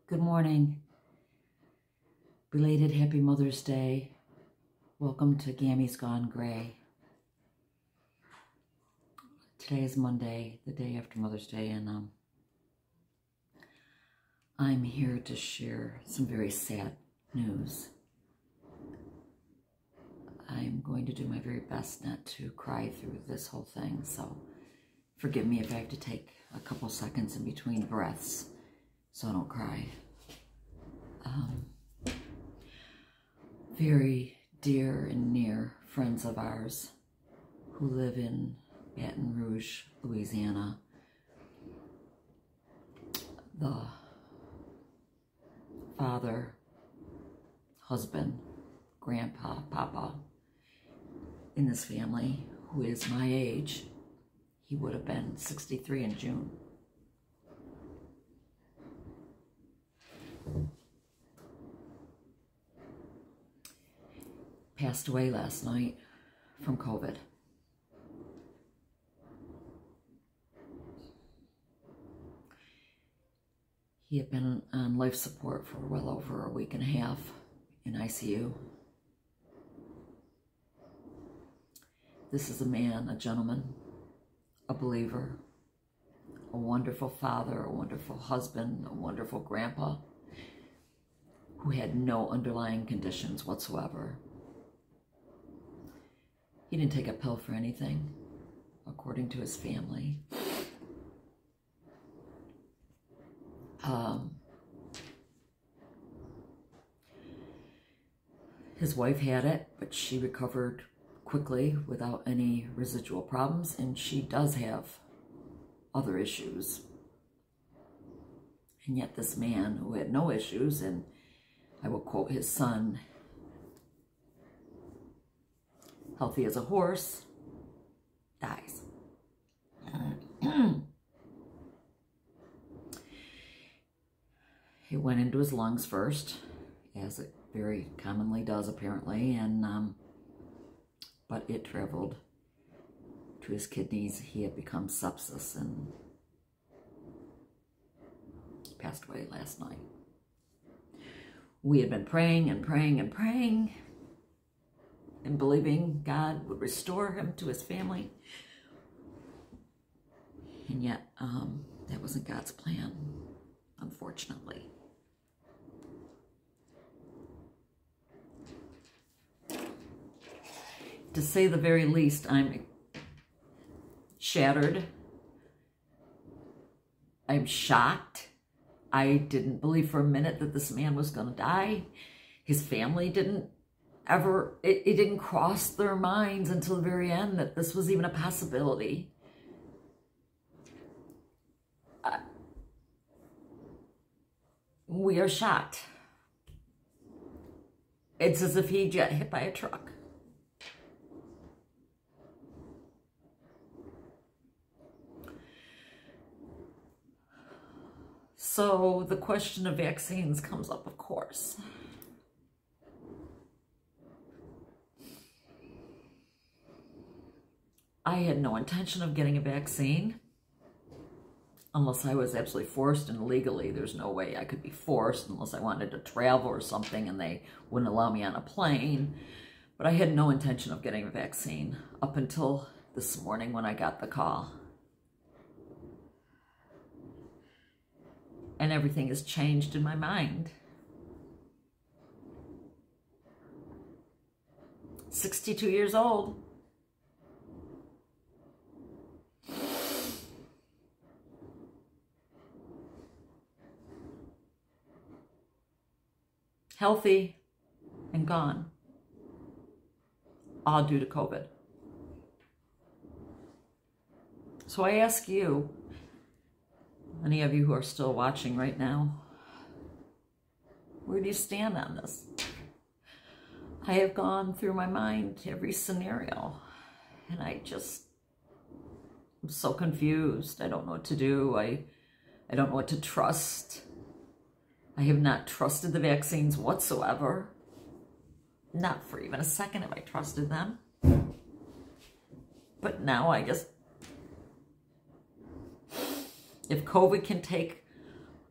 Good morning. Belated Happy Mother's Day. Welcome to Gammy's Gone Gray. Today is Monday, the day after Mother's Day, and I'm here to share some very sad news. I'm going to do my very best not to cry through this whole thing, so forgive me if I have to take a couple seconds in between breaths so I don't cry. Very dear and near friends of ours who live in Baton Rouge, Louisiana. The father, husband, grandpa, papa in this family, who is my age, he would have been 63 in June. Passed away last night from COVID. He had been on life support for well over a week and a half in ICU. This is a man, a gentleman, a believer, a wonderful father, a wonderful husband, a wonderful grandpa, who had no underlying conditions whatsoever. He didn't take a pill for anything, according to his family. His wife had it, but she recovered quickly without any residual problems, and she does have other issues. And yet this man who had no issues, and I will quote his son, healthy as a horse, dies. It went into his lungs first, as it very commonly does apparently, and but it traveled to his kidneys. He had become sepsis and passed away last night. We had been praying and praying and praying and believing God would restore him to his family. And yet, that wasn't God's plan, unfortunately. To say the very least, I'm shattered. I'm shocked. I didn't believe for a minute that this man was going to die. His family didn't ever, it didn't cross their minds until the very end that this was even a possibility. We are shocked. It's as if he got hit by a truck. So the question of vaccines comes up, of course. I had no intention of getting a vaccine unless I was absolutely forced, and legally there's no way I could be forced unless I wanted to travel or something and they wouldn't allow me on a plane. But I had no intention of getting a vaccine up until this morning when I got the call. And everything has changed in my mind. 62 years old. Healthy and gone. All due to COVID. So I ask you, any of you who are still watching right now, where do you stand on this? I have gone through my mind every scenario, and I'm so confused. I don't know what to do. I don't know what to trust. I have not trusted the vaccines whatsoever. Not for even a second have I trusted them. But now I just, if COVID can take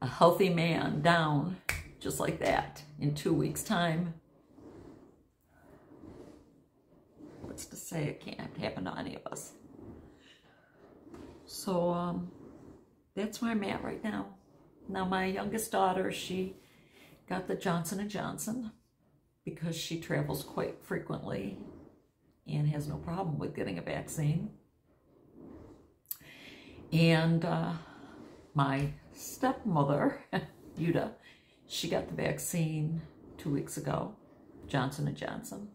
a healthy man down just like that in 2 weeks' time. What's to say it can't happen to any of us? So that's where I'm at right now. Now my youngest daughter, she got the Johnson & Johnson because she travels quite frequently and has no problem with getting a vaccine. And my stepmother, Yuda, she got the vaccine 2 weeks ago, Johnson & Johnson.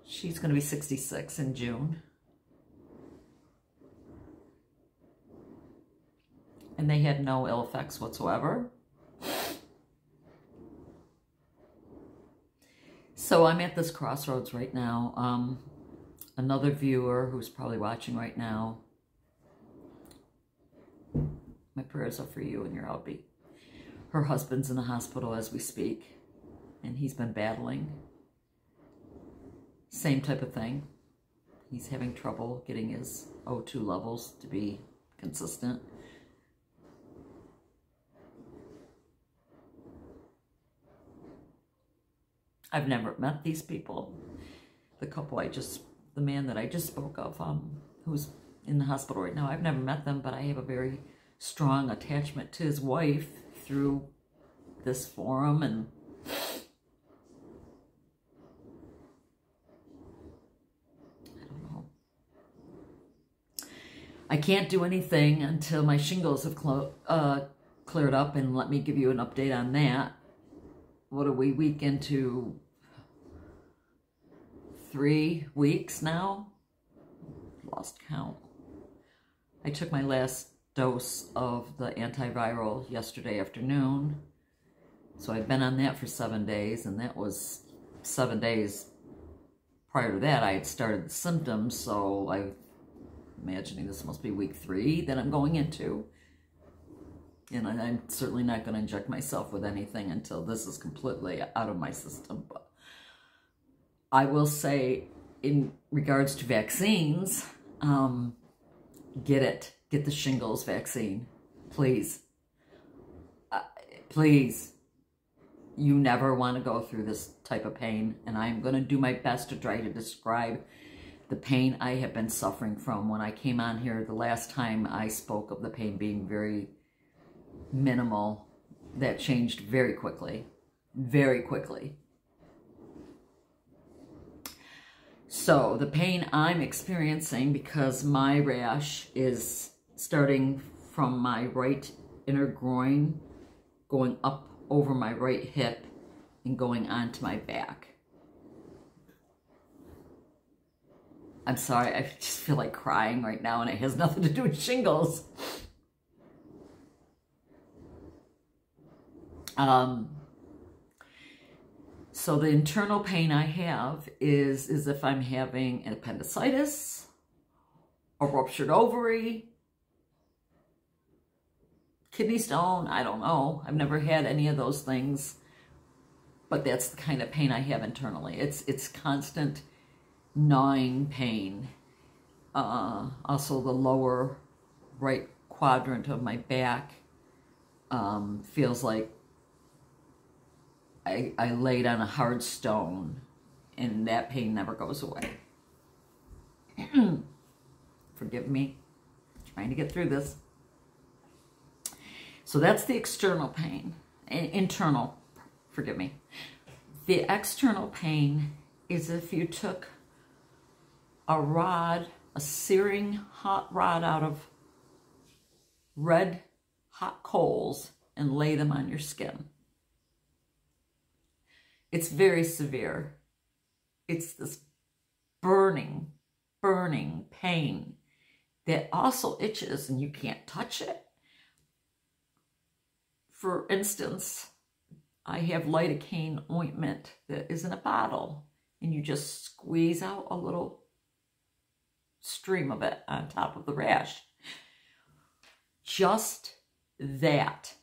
She's going to be 66 in June. And they had no ill effects whatsoever. So I'm at this crossroads right now. Another viewer who's probably watching right now, my prayers are for you and your Albie. Her husband's in the hospital as we speak, and he's been battling. Same type of thing. He's having trouble getting his O2 levels to be consistent. I've never met these people. The couple the man that I just spoke of, who's in the hospital right now, I've never met them, but I have a very strong attachment to his wife through this forum, and I don't know. I can't do anything until my shingles have cleared up, and let me give you an update on that. What are we, week into 3 weeks now? Lost count. I took my last dose of the antiviral yesterday afternoon. So I've been on that for 7 days, and that was 7 days prior to that I had started the symptoms, so I'm imagining this must be week 3 that I'm going into. And I'm certainly not going to inject myself with anything until this is completely out of my system. But I will say, in regards to vaccines, get it. Get the shingles vaccine. Please. Please. You never want to go through this type of pain. And I'm going to do my best to try to describe the pain I have been suffering from. When I came on here the last time, I spoke of the pain being very minimal. That changed very quickly. Very quickly. So the pain I'm experiencing, because my rash is starting from my right inner groin, going up over my right hip and going onto my back. I'm sorry, I just feel like crying right now, and it has nothing to do with shingles. So the internal pain I have is if I'm having an appendicitis, a ruptured ovary, kidney stone, I don't know. I've never had any of those things, but that's the kind of pain I have internally. It's constant gnawing pain. Also the lower right quadrant of my back feels like I laid on a hard stone, and that pain never goes away. Forgive me, trying to get through this. So that's the external pain. Internal, forgive me. The external pain is if you took a rod, a searing hot rod out of red hot coals, and lay them on your skin. It's very severe. It's this burning, burning pain that also itches, and you can't touch it. For instance, I have lidocaine ointment that is in a bottle, and you just squeeze out a little stream of it on top of the rash. Just that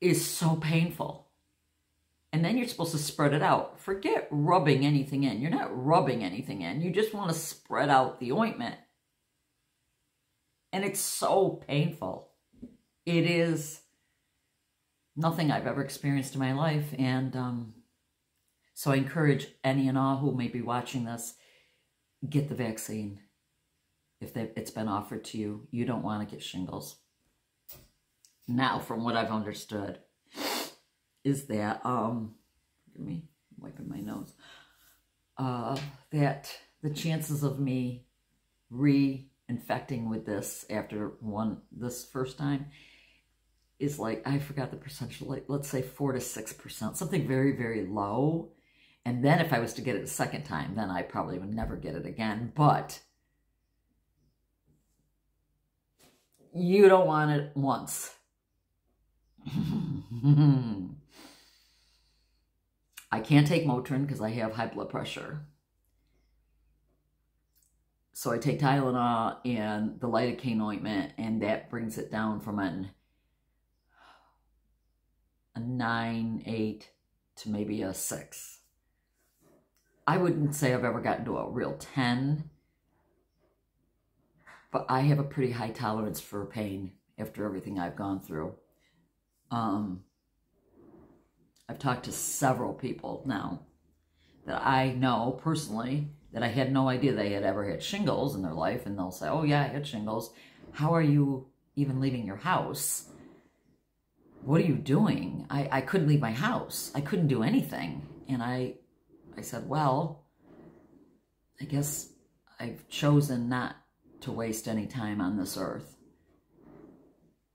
is so painful. And then you're supposed to spread it out. Forget rubbing anything in. You're not rubbing anything in. You just want to spread out the ointment. And it's so painful. it is nothing I've ever experienced in my life. And so I encourage any and all who may be watching this, get the vaccine. If it's been offered to you, you don't want to get shingles. Now, from what I've understood, is that, give me wiping my nose, that the chances of me reinfecting with this after this first time is like, I forgot the percentage, like, let's say 4 to 6%, something very, very low. And then if I was to get it a second time, then I probably would never get it again. But you don't want it once. I can't take Motrin because I have high blood pressure. So I take Tylenol and the lidocaine ointment, and that brings it down from a 9, 8 to maybe a 6. I wouldn't say I've ever gotten to a real 10, but I have a pretty high tolerance for pain after everything I've gone through. I've talked to several people now that I know personally that I had no idea they had ever had shingles in their life, and they'll say, oh yeah, I had shingles. How are you even leaving your house? What are you doing? I couldn't leave my house. I couldn't do anything. And I said, well, I guess I've chosen not to waste any time on this earth,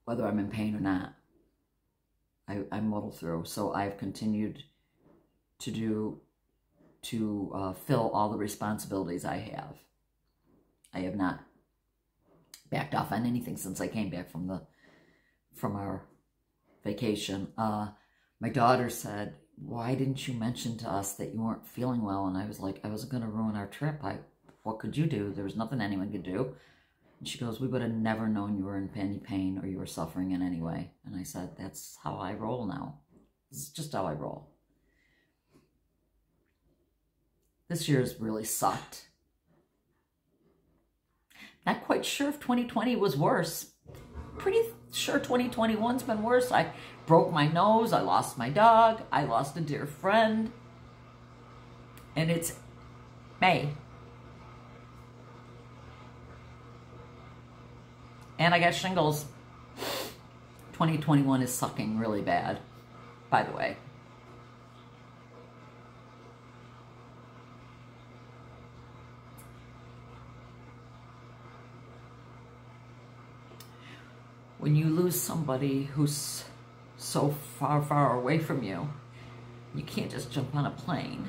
whether I'm in pain or not. I muddle through. So I've continued to fill all the responsibilities I have. I have not backed off on anything since I came back from our vacation. My daughter said, why didn't you mention to us that you weren't feeling well? And I was like, I wasn't going to ruin our trip. What could you do? There was nothing anyone could do. And she goes, we would have never known you were in any pain or you were suffering in any way. And I said, that's how I roll now. This is just how I roll. This year's really sucked. Not quite sure if 2020 was worse. Pretty sure 2021's been worse. I broke my nose. I lost my dog. I lost a dear friend. And it's May. And I got shingles. 2021 is sucking really bad, by the way. When you lose somebody who's so far, far away from you, you can't just jump on a plane.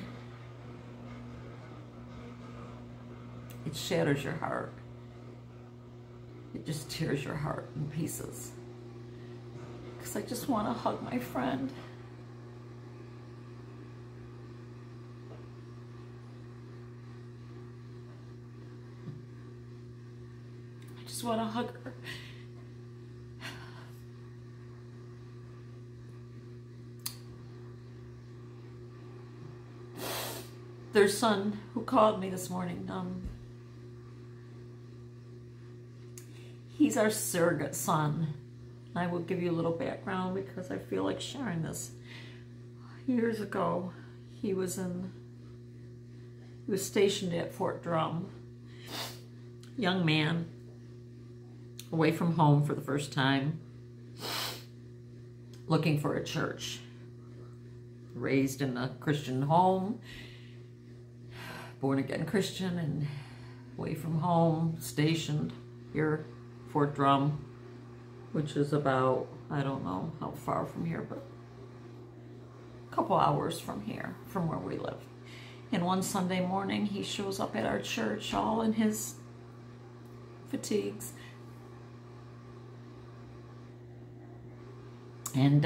It shatters your heart. It just tears your heart in pieces. Because I just want to hug my friend. I just want to hug her. Their son, who called me this morning, he's our surrogate son. I will give you a little background because I feel like sharing this. Years ago, he was stationed at Fort Drum. Young man, away from home for the first time, looking for a church. Raised in a Christian home, born again Christian, and away from home, stationed here, Fort Drum, which is about, I don't know how far from here, but a couple hours from here, from where we live. And one Sunday morning, he shows up at our church all in his fatigues. And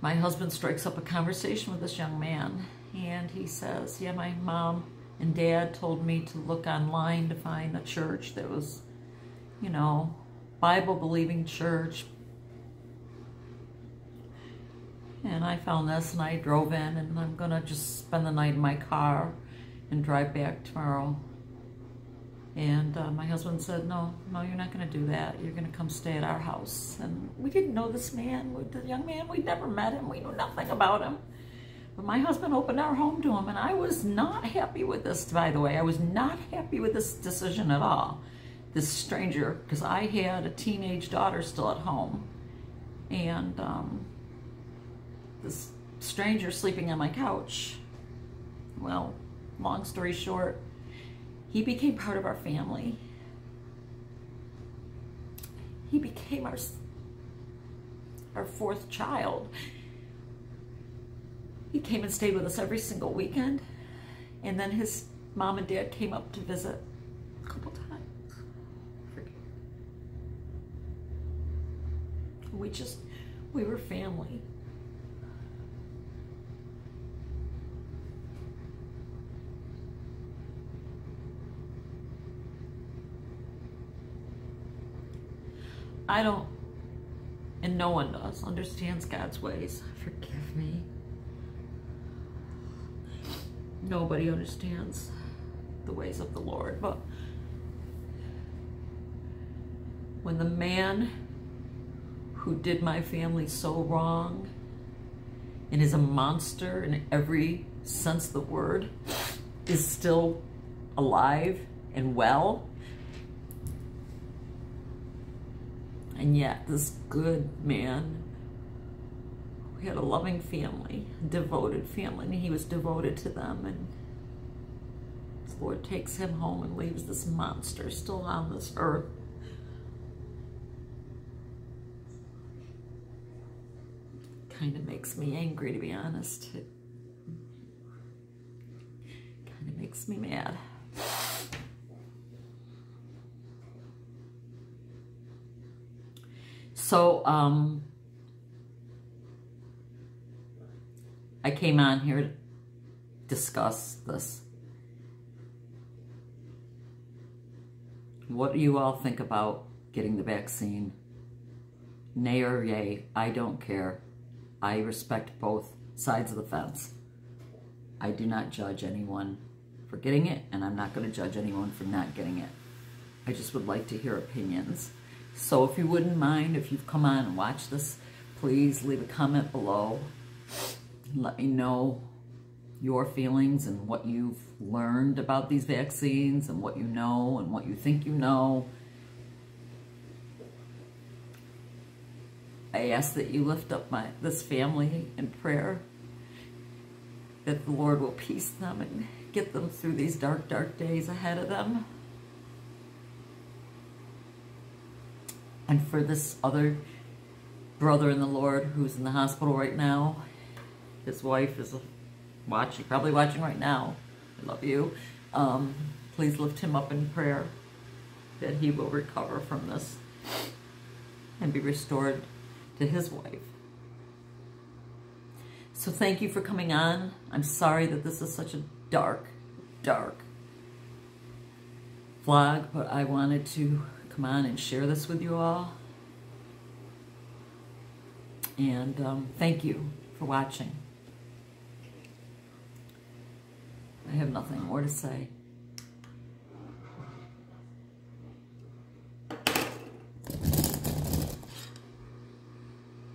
my husband strikes up a conversation with this young man. And he says, yeah, my mom and dad told me to look online to find a church that was, you know, Bible-believing church. And I found this and I drove in, and I'm going to just spend the night in my car and drive back tomorrow And my husband said, no, you're not going to do that. You're going to come stay at our house. And we didn't know this man, the young man. We'd never met him. We knew nothing about him. But my husband opened our home to him, and I was not happy with this, by the way. I was not happy with this decision at all. This stranger, because I had a teenage daughter still at home. And this stranger sleeping on my couch. Well, long story short, he became part of our family. He became our fourth child. He came and stayed with us every single weekend. And then his mom and dad came up to visit a couple times. We were family. I don't, and no one does, understands God's ways. Forgive me. Nobody understands the ways of the Lord, but when the man who did my family so wrong and is a monster in every sense of the word is still alive and well, and yet this good man who had a loving family, devoted family, and he was devoted to them, and the Lord takes him home and leaves this monster still on this earth. Kind of makes me angry, to be honest. It kind of makes me mad. So, I came on here to discuss this. What do you all think about getting the vaccine? Nay or yay, I don't care. I respect both sides of the fence. I do not judge anyone for getting it, and I'm not going to judge anyone for not getting it. I just would like to hear opinions. So if you wouldn't mind, if you've come on and watched this, please leave a comment below. Let me know your feelings and what you've learned about these vaccines and what you know and what you think you know. I ask that you lift up this family in prayer, that the Lord will peace them and get them through these dark, dark days ahead of them. And for this other brother in the Lord who's in the hospital right now, his wife is watching, probably watching right now. I love you. Please lift him up in prayer that he will recover from this and be restored to his wife. So thank you for coming on. I'm sorry that this is such a dark, dark vlog, but I wanted to come on and share this with you all. And thank you for watching. I have nothing more to say.